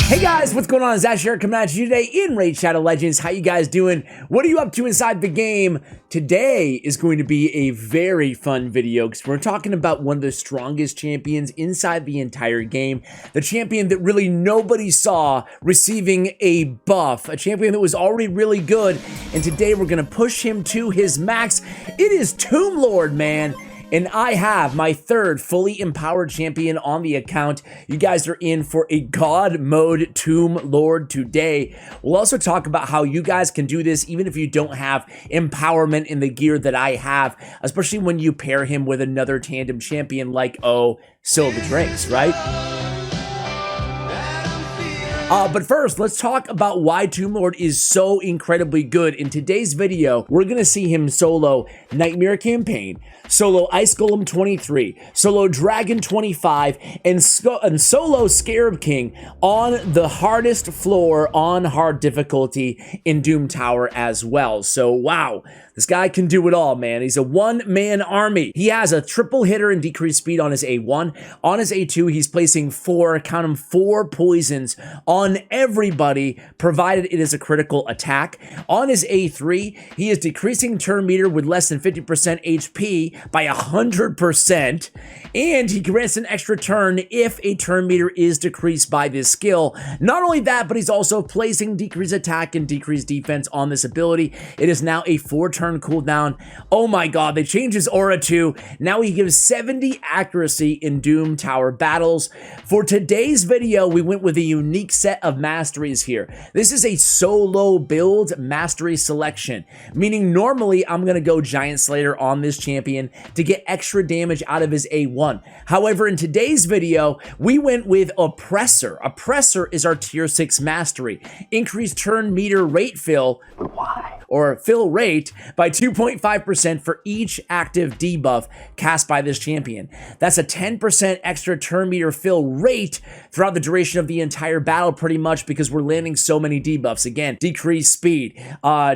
Hey guys, what's going on? It's Ash here coming at you today in Raid Shadow Legends. How you guys doing? What are you up to inside the game? Today is going to be a very fun video because we're talking about one of the strongest champions inside the entire game. The champion that really nobody saw receiving a buff. A champion that was already really good. And today we're going to push him to his max. It is Tomb Lord, man. And I have my third fully empowered champion on the account. You guys are in for a God mode Tomb Lord today. We'll also talk about how you guys can do this even if you don't have empowerment in the gear that I have, especially when you pair him with another tandem champion like, Silver Drinks, right? But first, let's talk about why Tomb Lord is so incredibly good. In today's video, we're going to see him solo Nightmare Campaign, solo Ice Golem 23, solo Dragon 25, and solo Scarab King on the hardest floor on hard difficulty in Doom Tower as well. So, wow. This guy can do it all, man. He's a one-man army. He has a triple hitter and decreased speed on his A1. On his A2, he's placing four poisons on everybody, provided it is a critical attack. On his A3, he is decreasing turn meter with less than 50% HP by 100%, and he grants an extra turn if a turn meter is decreased by this skill. Not only that, but he's also placing decreased attack and decreased defense on this ability. It is now a 4-turn cooldown. Oh my god, they changed his aura too. Now he gives 70 accuracy in Doom Tower battles. For today's video, we went with a unique set of masteries here. This is a solo build mastery selection, meaning normally I'm going to go Giant Slayer on this champion to get extra damage out of his A1. However, in today's video, we went with Oppressor. Oppressor is our tier 6 mastery. Increased turn meter rate fill. Why? Or fill rate by 2.5% for each active debuff cast by this champion. That's a 10% extra turn meter fill rate throughout the duration of the entire battle, pretty much, because we're landing so many debuffs. Again, decrease speed,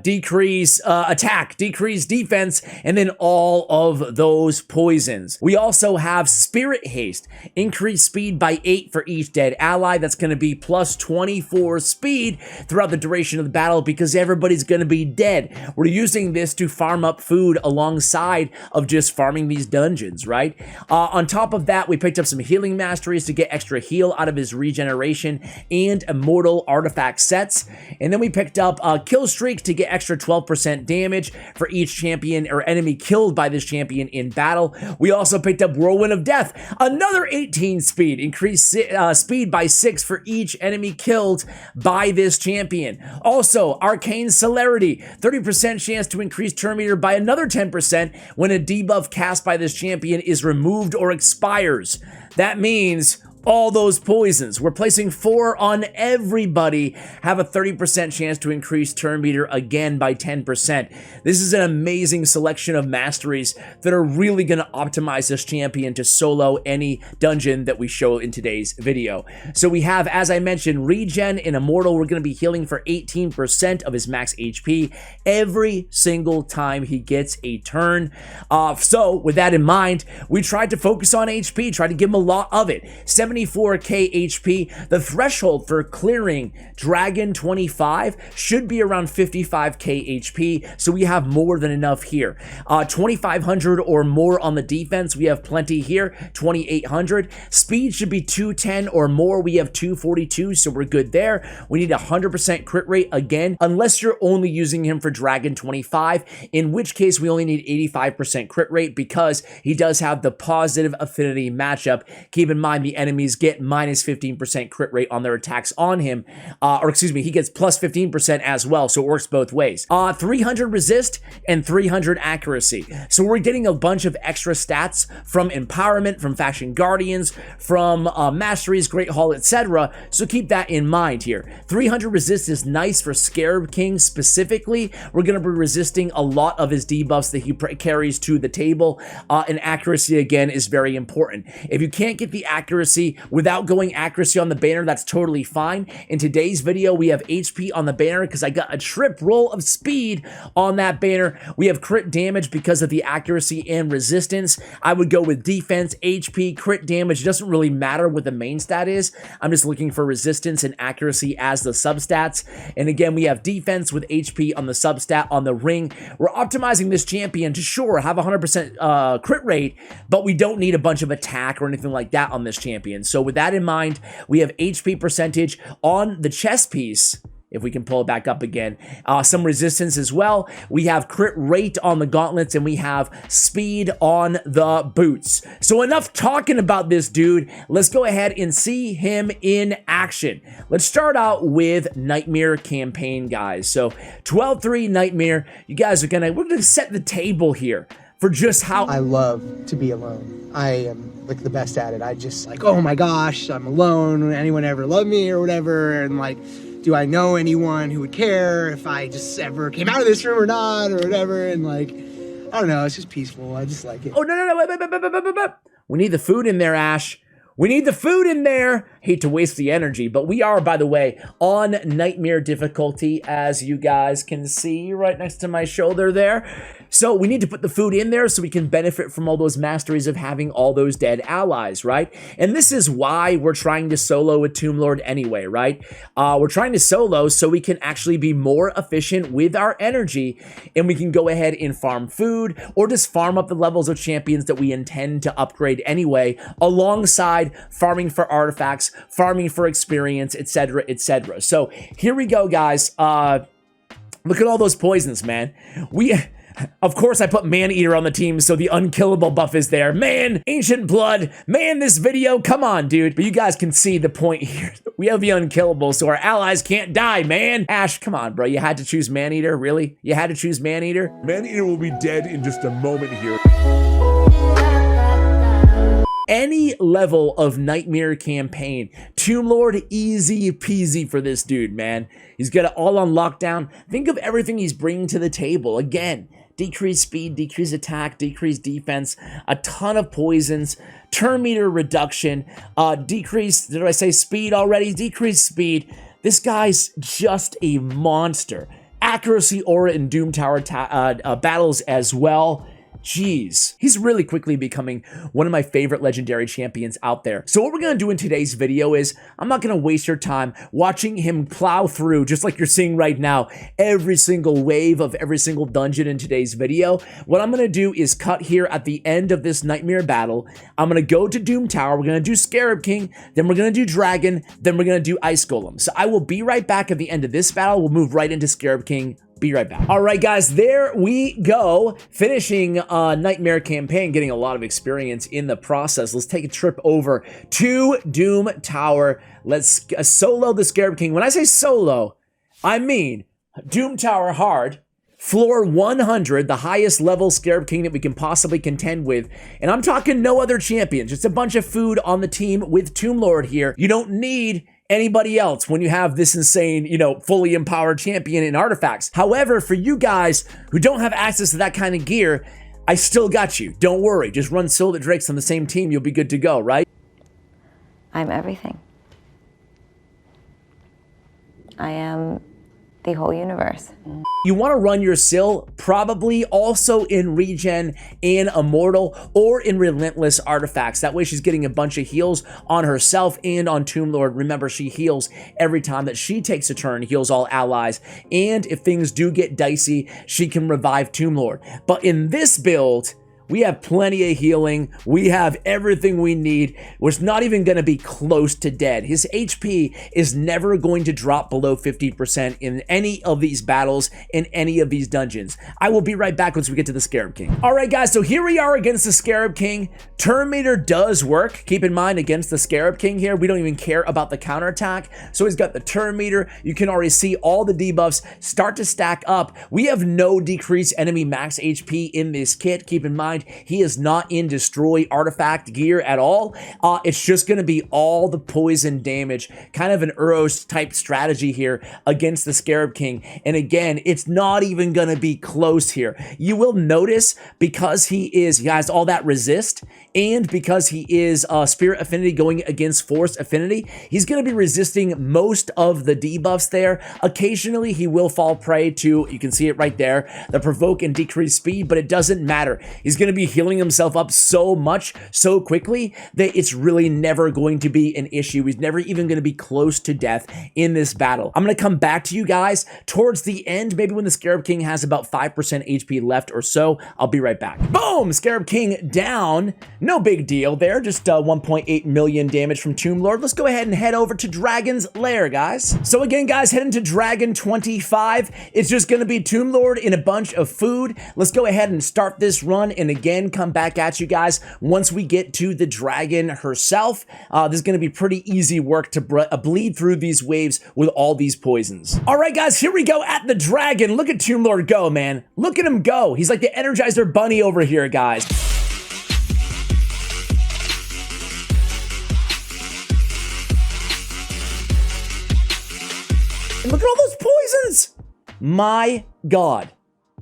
decrease attack, decrease defense, and then all of those poisons. We also have Spirit Haste, increase speed by 8 for each dead ally. That's going to be plus 24 speed throughout the duration of the battle because everybody's going to be dead. We're using this to farm up food alongside of just farming these dungeons, right? On top of that, we picked up some healing masteries to get extra heal out of his regeneration and immortal artifact sets. And then we picked up kill streak to get extra 12% damage for each champion or enemy killed by this champion in battle. We also picked up Whirlwind of Death, another 18 speed, increased speed by 6 for each enemy killed by this champion. Also, Arcane Celerity, 30% chance to increase turn meter by another 10% when a debuff cast by this champion is removed or expires. That means all those poisons. We're placing 4 on everybody, have a 30% chance to increase turn meter again by 10%. This is an amazing selection of masteries that are really going to optimize this champion to solo any dungeon that we show in today's video. So we have, as I mentioned, Regen in Immortal. We're going to be healing for 18% of his max HP every single time he gets a turn. So with that in mind, we tried to focus on HP, tried to give him a lot of it. 74k HP. The threshold for clearing Dragon 25 should be around 55k HP, so we have more than enough here. 2500 or more on the defense, we have plenty here. 2800. Speed should be 210 or more, we have 242, so we're good there. We need 100% crit rate again, unless you're only using him for Dragon 25, in which case we only need 85% crit rate because he does have the positive affinity matchup. Keep in mind the enemies get minus 15% crit rate on their attacks on him, or excuse me, he gets plus 15% as well, so it works both ways. 300 resist and 300 accuracy. So we're getting a bunch of extra stats from empowerment, from faction guardians, from masteries, Great Hall, etc. So keep that in mind here. 300 resist is nice for Scarab King specifically. We're going to be resisting a lot of his debuffs that he carries to the table, and accuracy again is very important. If you can't get the accuracy accuracy without going accuracy on the banner, that's totally fine. In today's video, we have HP on the banner because I got a trip roll of speed on that banner. We have crit damage because of the accuracy and resistance. I would go with defense, HP, crit damage. It doesn't really matter what the main stat is. I'm just looking for resistance and accuracy as the substats. And again, we have defense with HP on the substat on the ring. We're optimizing this champion to sure have 100% crit rate, but we don't need a bunch of attack or anything like that on this champion. So with that in mind, we have HP percentage on the chest piece. If we can pull it back up again, some resistance as well. We have crit rate on the gauntlets and we have speed on the boots. So enough talking about this dude. Let's go ahead and see him in action. Let's start out with Nightmare campaign, guys. So 12-3 Nightmare. You guys are we're gonna set the table here for just how I love to be alone. I am like the best at it. I just like, oh my gosh, I'm alone. Anyone ever love me or whatever? And like, do I know anyone who would care if I just ever came out of this room or not or whatever? And like, I don't know, it's just peaceful. I just like it. Oh, no, wait. We need the food in there, Ash. We need the food in there. Hate to waste the energy, but we are, by the way, on Nightmare difficulty, as you guys can see right next to my shoulder there. So we need to put the food in there so we can benefit from all those masteries of having all those dead allies, right? And this is why we're trying to solo with Tomb Lord anyway, right? We're trying to solo so we can actually be more efficient with our energy, and we can go ahead and farm food or just farm up the levels of champions that we intend to upgrade anyway, alongside farming for artifacts, farming for experience, etc., etc. So here we go, guys. Look at all those poisons, man. Of course, I put Man-Eater on the team, so the unkillable buff is there. Man, Ancient Blood, man, this video, come on, dude. But you guys can see the point here. We have the unkillable, so our allies can't die, man. Ash, come on, bro. You had to choose Man-Eater, really? You had to choose Man-Eater? Man-Eater will be dead in just a moment here. Any level of Nightmare campaign, Tomb Lord, easy peasy for this dude, man. He's got it all on lockdown. Think of everything he's bringing to the table. Again, decreased speed, decreased attack, decreased defense, a ton of poisons, turn meter reduction, decreased, did I say speed already? Decreased speed. This guy's just a monster. Accuracy, aura, and Doom Tower battles as well. Jeez, he's really quickly becoming one of my favorite legendary champions out there. So what we're going to do in today's video is, I'm not going to waste your time watching him plow through, just like you're seeing right now, every single wave of every single dungeon in today's video. What I'm going to do is cut here at the end of this Nightmare battle. I'm going to go to Doom Tower, we're going to do Scarab King, then we're going to do Dragon, then we're going to do Ice Golem. So I will be right back at the end of this battle. We'll move right into Scarab King. Be right back. All right, guys, there we go. Finishing Nightmare campaign, getting a lot of experience in the process. Let's take a trip over to Doom Tower. Let's solo the Scarab King. When I say solo, I mean Doom Tower hard, floor 100, the highest level Scarab King that we can possibly contend with. And I'm talking no other champions, just a bunch of food on the team with Tomb Lord here. You don't need anybody else when you have this insane, fully empowered champion in artifacts. However, for you guys who don't have access to that kind of gear, I still got you. Don't worry. Just run Silver Drakes on the same team. You'll be good to go, right? I'm everything. I am the whole universe. You want to run your Sil probably also in Regen and Immortal or in Relentless artifacts. That way she's getting a bunch of heals on herself and on Tomb Lord. Remember, she heals every time that she takes a turn, heals all allies. And if things do get dicey, she can revive Tomb Lord. But in this build, we have plenty of healing. We have everything we need. We're not even going to be close to dead. His HP is never going to drop below 50% in any of these battles, in any of these dungeons. I will be right back once we get to the Scarab King. All right, guys, so here we are against the Scarab King. Turn meter does work. Keep in mind, against the Scarab King here, we don't even care about the counterattack. So he's got the turn meter. You can already see all the debuffs start to stack up. We have no decreased enemy max HP in this kit. Keep in mind, he is not in destroy artifact gear at all. It's just going to be all the poison damage, kind of an Uros type strategy here against the Scarab King. And again, it's not even going to be close here. You will notice, because he has all that resist and because he is Spirit Affinity going against Force Affinity, he's going to be resisting most of the debuffs there. Occasionally, he will fall prey to, you can see it right there, the Provoke and Decrease Speed, but it doesn't matter. He's going to be healing himself up so much, so quickly, that it's really never going to be an issue. He's never even going to be close to death in this battle. I'm going to come back to you guys towards the end, maybe when the Scarab King has about 5% HP left or so. I'll be right back. Boom! Scarab King down. No big deal there. Just 1.8 million damage from Tomb Lord. Let's go ahead and head over to Dragon's Lair, guys. So again, guys, heading to Dragon 25. It's just going to be Tomb Lord in a bunch of food. Let's go ahead and start this run and again come back at you guys once we get to the dragon herself. This is going to be pretty easy work to bleed through these waves with all these poisons. All right, guys, here we go at the dragon. Look at Tomb Lord go, man. Look at him go. He's like the Energizer Bunny over here, guys. And look at all those poisons. My God.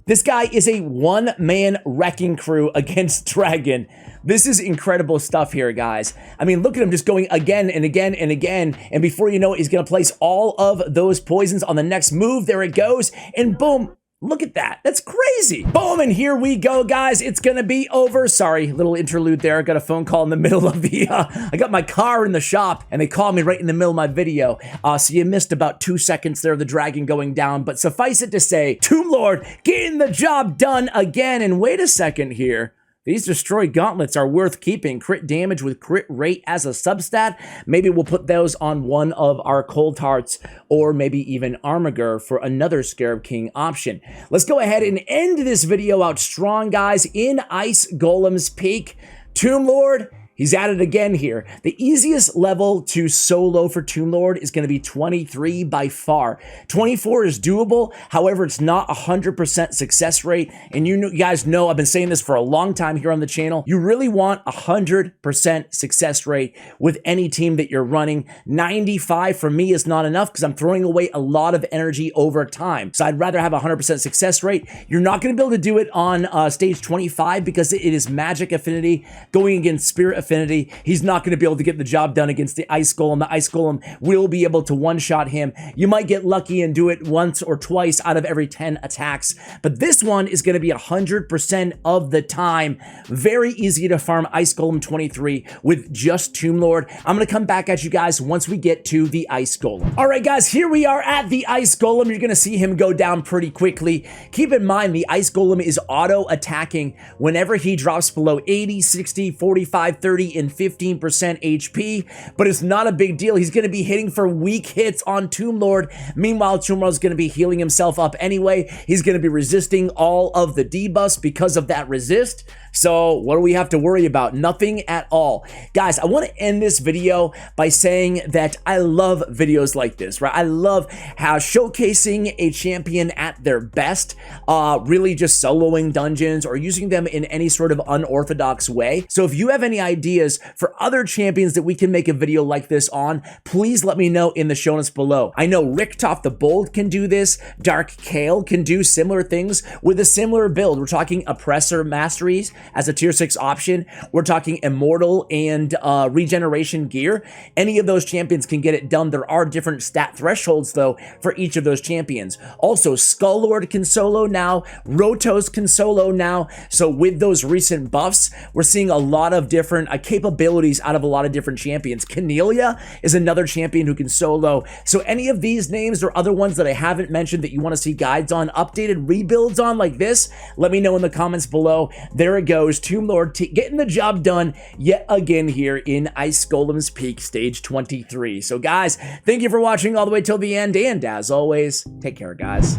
This guy is a one-man wrecking crew against Dragon. This is incredible stuff here, guys. I mean, look at him just going again and again and again. And before you know it, he's going to place all of those poisons on the next move. There it goes. And boom. Look at that. That's crazy. Boom, and here we go, guys. It's gonna be over. Sorry, little interlude there. I got a phone call in the middle of the, I got my car in the shop, and they called me right in the middle of my video. So you missed about 2 seconds there of the dragon going down, but suffice it to say, Tomb Lord getting the job done again. And wait a second here. These Destroy Gauntlets are worth keeping. Crit damage with crit rate as a substat. Maybe we'll put those on one of our Cold Hearts or maybe even Armiger for another Scarab King option. Let's go ahead and end this video out strong, guys, in Ice Golem's Peak. Tomb Lord, he's at it again here. The easiest level to solo for Tomb Lord is going to be 23 by far. 24 is doable. However, it's not 100% success rate. And you guys know I've been saying this for a long time here on the channel. You really want 100% success rate with any team that you're running. 95 for me is not enough because I'm throwing away a lot of energy over time. So I'd rather have 100% success rate. You're not going to be able to do it on stage 25 because it is Magic Affinity going against Spirit Affinity. He's not going to be able to get the job done against the Ice Golem. The Ice Golem will be able to one-shot him. You might get lucky and do it once or twice out of every 10 attacks, but this one is going to be 100% of the time. Very easy to farm Ice Golem 23 with just Tomb Lord. I'm going to come back at you guys once we get to the Ice Golem. All right, guys, here we are at the Ice Golem. You're going to see him go down pretty quickly. Keep in mind, the Ice Golem is auto-attacking whenever he drops below 80, 60, 45, 30, and 15% HP, but it's not a big deal. He's going to be hitting for weak hits on Tomb Lord. Meanwhile, Tomb Lord is going to be healing himself up anyway. He's going to be resisting all of the debuffs because of that resist. So what do we have to worry about? Nothing at all. Guys, I want to end this video by saying that I love videos like this, right? I love how showcasing a champion at their best, really just soloing dungeons or using them in any sort of unorthodox way. So if you have any ideas for other champions that we can make a video like this on, please let me know in the show notes below. I know Richtoff the Bold can do this. Dark Kale can do similar things with a similar build. We're talking Oppressor Masteries as a tier 6 option. We're talking Immortal and Regeneration gear. Any of those champions can get it done. There are different stat thresholds though for each of those champions. Also, Skull Lord can solo now. Rotos can solo now. So with those recent buffs, we're seeing a lot of different capabilities out of a lot of different champions. Cornelia is another champion who can solo. So any of these names or other ones that I haven't mentioned that you want to see guides on, updated rebuilds on like this, let me know in the comments below. There it goes. Tomb Lord getting the job done yet again here in Ice Golem's Peak stage 23. So guys, thank you for watching all the way till the end, and as always, take care, guys.